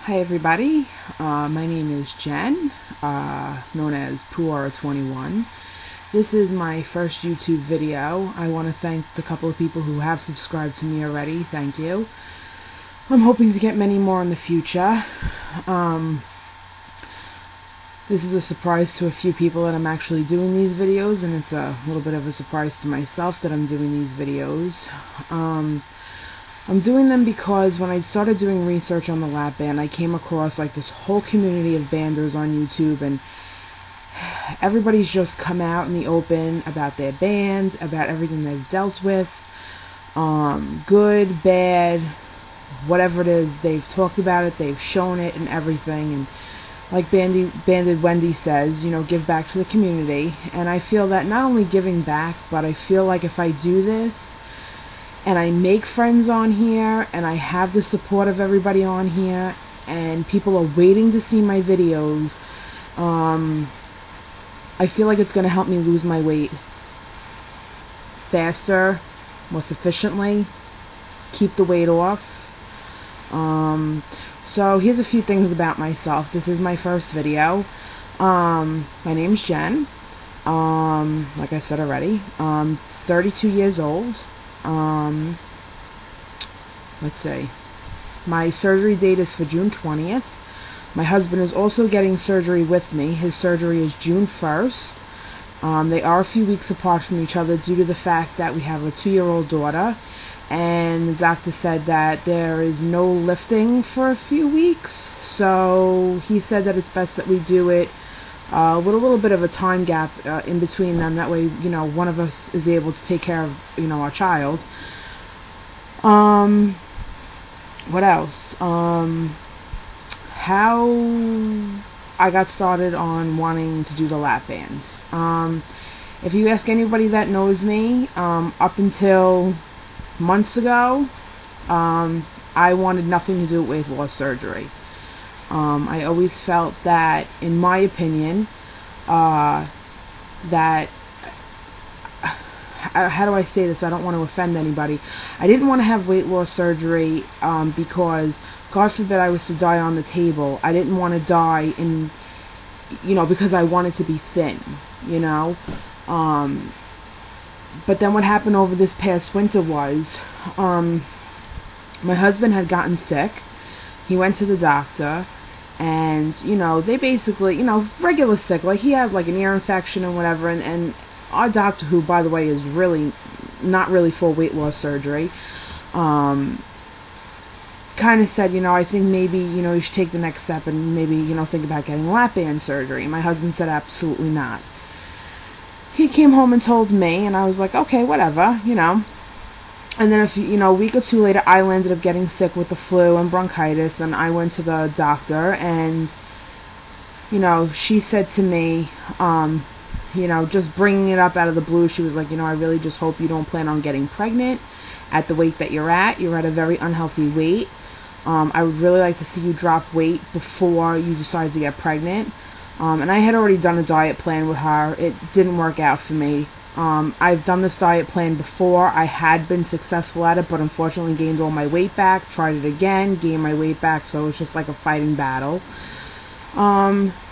Hi everybody, my name is Jen, known as Puara21. This is my first YouTube video. I want to thank the couple of people who have subscribed to me already. Thank you. I'm hoping to get many more in the future. This is a surprise to a few people that I'm actually doing these videos, and it's a little bit of a surprise to myself that I'm doing these videos. I'm doing them because when I started doing research on the lap band, I came across like this whole community of banders on YouTube, and everybody's just come out in the open about their band, about everything they've dealt with, good, bad, whatever it is, they've talked about it, they've shown it and everything, and like Banded Wendy says, you know, give back to the community. And I feel that not only giving back, but I feel like if I do this, and I make friends on here, and I have the support of everybody on here, and people are waiting to see my videos, I feel like it's going to help me lose my weight faster, more sufficiently, keep the weight off. So here's a few things about myself. This is my first video. My name's Jen. Like I said already, 32 years old. Let's see, my surgery date is for June 20th. My husband is also getting surgery with me. His surgery is June 1st. They are a few weeks apart from each other due to the fact that we have a 2-year-old daughter, and the doctor said that there is no lifting for a few weeks, so he said that it's best that we do it with a little bit of a time gap in between them. That way, you know, one of us is able to take care of, you know, our child. What else? How I got started on wanting to do the lap band. If you ask anybody that knows me, up until months ago, I wanted nothing to do with weight loss surgery. I always felt that, in my opinion, that, how do I say this? I don't want to offend anybody. I didn't want to have weight loss surgery because, God forbid, I was to die on the table. I didn't want to die in, you know, because I wanted to be thin, you know. But then what happened over this past winter was, my husband had gotten sick. He went to the doctor, and, you know, they basically, you know, regular sick, like he had like an ear infection and whatever, and our doctor, who, by the way, is really not really for weight loss surgery, kind of said, you know, I think maybe, you know, you should take the next step and maybe, you know, think about getting lap band surgery. My husband said absolutely not. He came home and told me, and I was like, okay, whatever, you know. And then, a week or two later, I ended up getting sick with the flu and bronchitis, and I went to the doctor, and, you know, she said to me, you know, just bringing it up out of the blue, she was like, you know, I really just hope you don't plan on getting pregnant at the weight that you're at. You're at a very unhealthy weight. I would really like to see you drop weight before you decide to get pregnant. And I had already done a diet plan with her. It didn't work out for me. I've done this diet plan before. I had been successful at it, but unfortunately gained all my weight back. Tried it again, gained my weight back, so it's just like a fighting battle.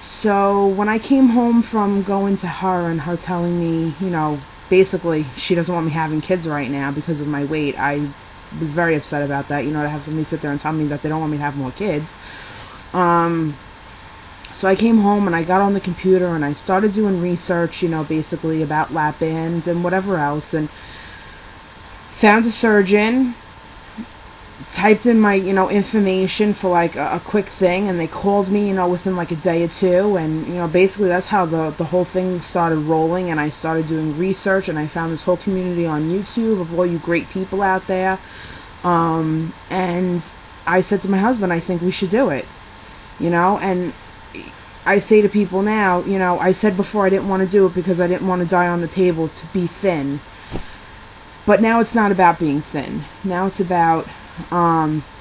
So when I came home from going to her and her telling me, you know, basically she doesn't want me having kids right now because of my weight, I was very upset about that, you know, to have somebody sit there and tell me that they don't want me to have more kids. So I came home and I got on the computer and I started doing research, you know, basically about lap bands and whatever else, and found a surgeon, typed in my, you know, information for like a quick thing, and they called me, you know, within like a day or two, and, you know, basically that's how the whole thing started rolling, and I started doing research, and I found this whole community on YouTube of all you great people out there, and I said to my husband, I think we should do it, you know. And I say to people now, you know, I said before I didn't want to do it because I didn't want to die on the table to be thin. But now it's not about being thin. Now it's about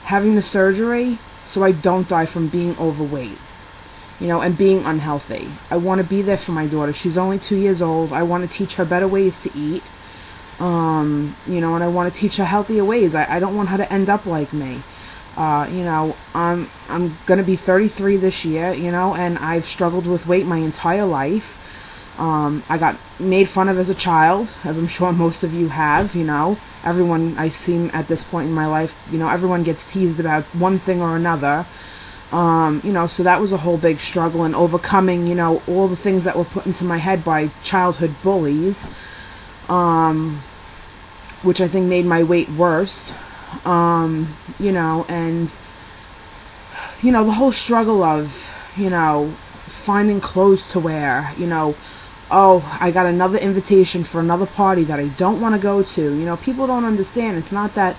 having the surgery so I don't die from being overweight, you know, and being unhealthy. I want to be there for my daughter. She's only 2 years old. I want to teach her better ways to eat. You know, and I want to teach her healthier ways. I don't want her to end up like me. You know, I'm gonna be 33 this year, you know, and I've struggled with weight my entire life. I got made fun of as a child, as I'm sure most of you have, you know. Everyone I seem at this point in my life, you know, everyone gets teased about one thing or another. You know, so that was a whole big struggle, and overcoming, you know, all the things that were put into my head by childhood bullies, which I think made my weight worse. You know, and, you know, the whole struggle of, you know, finding clothes to wear, you know, oh, I got another invitation for another party that I don't want to go to. You know, people don't understand. It's not that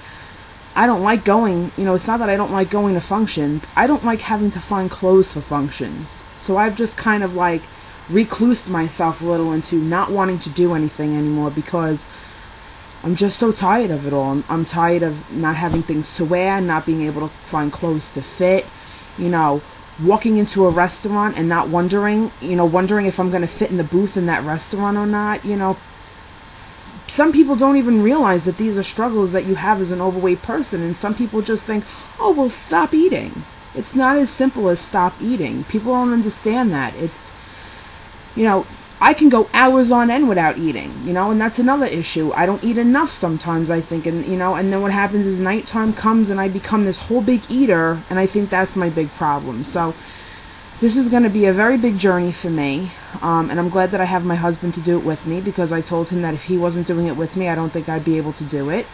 I don't like going, you know, it's not that I don't like going to functions. I don't like having to find clothes for functions. So I've just kind of like reclused myself a little into not wanting to do anything anymore, because I'm just so tired of it all. I'm tired of not having things to wear, not being able to find clothes to fit, you know, walking into a restaurant and not wondering if I'm going to fit in the booth in that restaurant or not. You know, some people don't even realize that these are struggles that you have as an overweight person, and some people just think, oh, well, stop eating. It's not as simple as stop eating. People don't understand that. It's, you know, I can go hours on end without eating, you know, and that's another issue. I don't eat enough sometimes, I think, and, you know, and then what happens is nighttime comes and I become this whole big eater, and I think that's my big problem. So this is going to be a very big journey for me, and I'm glad that I have my husband to do it with me, because I told him that if he wasn't doing it with me, I don't think I'd be able to do it,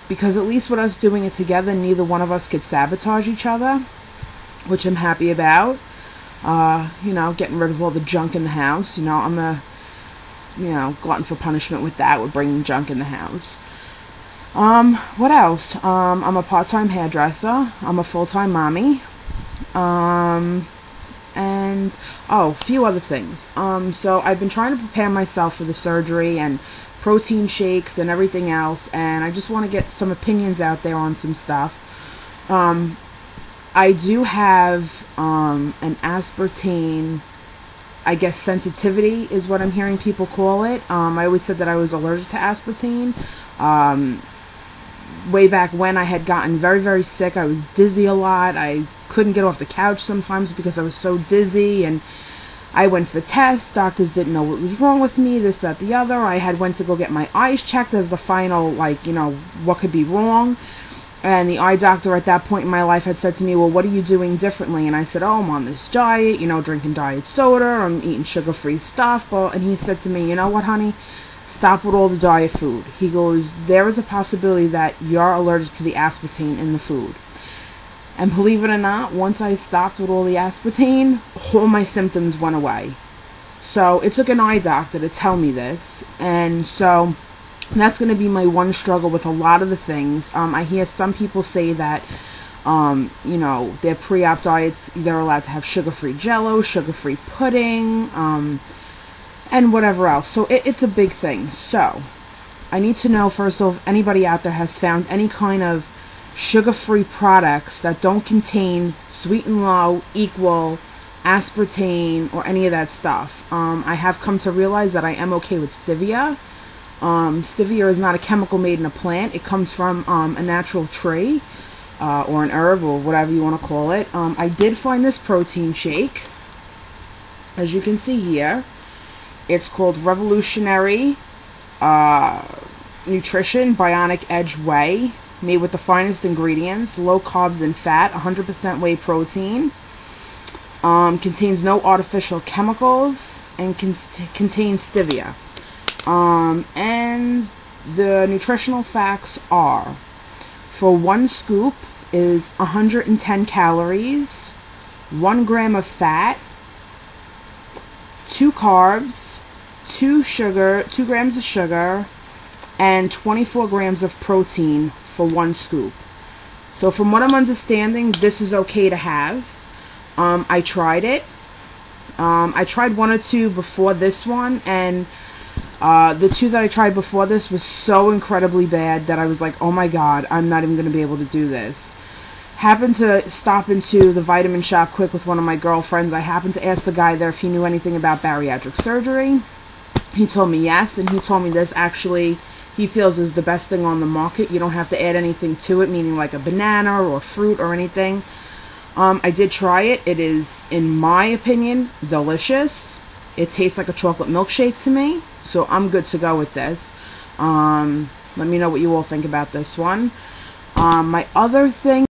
because at least with us doing it together, neither one of us could sabotage each other, which I'm happy about. You know, getting rid of all the junk in the house. You know, I'm a, you know, glutton for punishment with that. We're bringing junk in the house. What else? I'm a part-time hairdresser. I'm a full-time mommy. And, oh, a few other things. So I've been trying to prepare myself for the surgery and protein shakes and everything else, and I just want to get some opinions out there on some stuff. I do have an aspartame, I guess sensitivity is what I'm hearing people call it. I always said that I was allergic to aspartame. Way back when, I had gotten very, very sick. I was dizzy a lot. I couldn't get off the couch sometimes because I was so dizzy, and I went for tests. Doctors didn't know what was wrong with me, this, that, the other. I had went to go get my eyes checked as the final, like, you know, what could be wrong. And the eye doctor at that point in my life had said to me, well, what are you doing differently? And I said, oh, I'm on this diet, you know, drinking diet soda, I'm eating sugar-free stuff. Well, and he said to me, you know what, honey? Stop with all the diet food. He goes, there is a possibility that you're allergic to the aspartame in the food. And believe it or not, once I stopped with all the aspartame, all my symptoms went away. So it took an eye doctor to tell me this. And so that's going to be my one struggle with a lot of the things. I hear some people say that, you know, their pre-op diets, they're allowed to have sugar-free jello, sugar-free pudding, and whatever else. So it's a big thing. So I need to know, first of all, if anybody out there has found any kind of sugar-free products that don't contain sweet and low, equal, aspartame, or any of that stuff. I have come to realize that I am okay with stevia. Stevia is not a chemical made in a plant. It comes from a natural tree, or an herb, or whatever you want to call it. I did find this protein shake, as you can see here. It's called Revolutionary Nutrition Bionic Edge Whey, made with the finest ingredients, low carbs and fat, 100% whey protein. Contains no artificial chemicals, and contains stevia. And the nutritional facts are, for one scoop is 110 calories, 1 gram of fat, 2 carbs, 2 grams of sugar, and 24 grams of protein for one scoop. So from what I'm understanding, this is okay to have. I tried it. I tried 1 or 2 before this one, and the 2 that I tried before this was so incredibly bad that I was like, oh my god, I'm not even going to be able to do this. Happened to stop into the vitamin shop quick with one of my girlfriends. I happened to ask the guy there if he knew anything about bariatric surgery. He told me yes, and he told me this actually he feels is the best thing on the market. You don't have to add anything to it, meaning like a banana or fruit or anything. I did try it. It is, in my opinion, delicious. It tastes like a chocolate milkshake to me, so I'm good to go with this. Let me know what you all think about this one. My other thing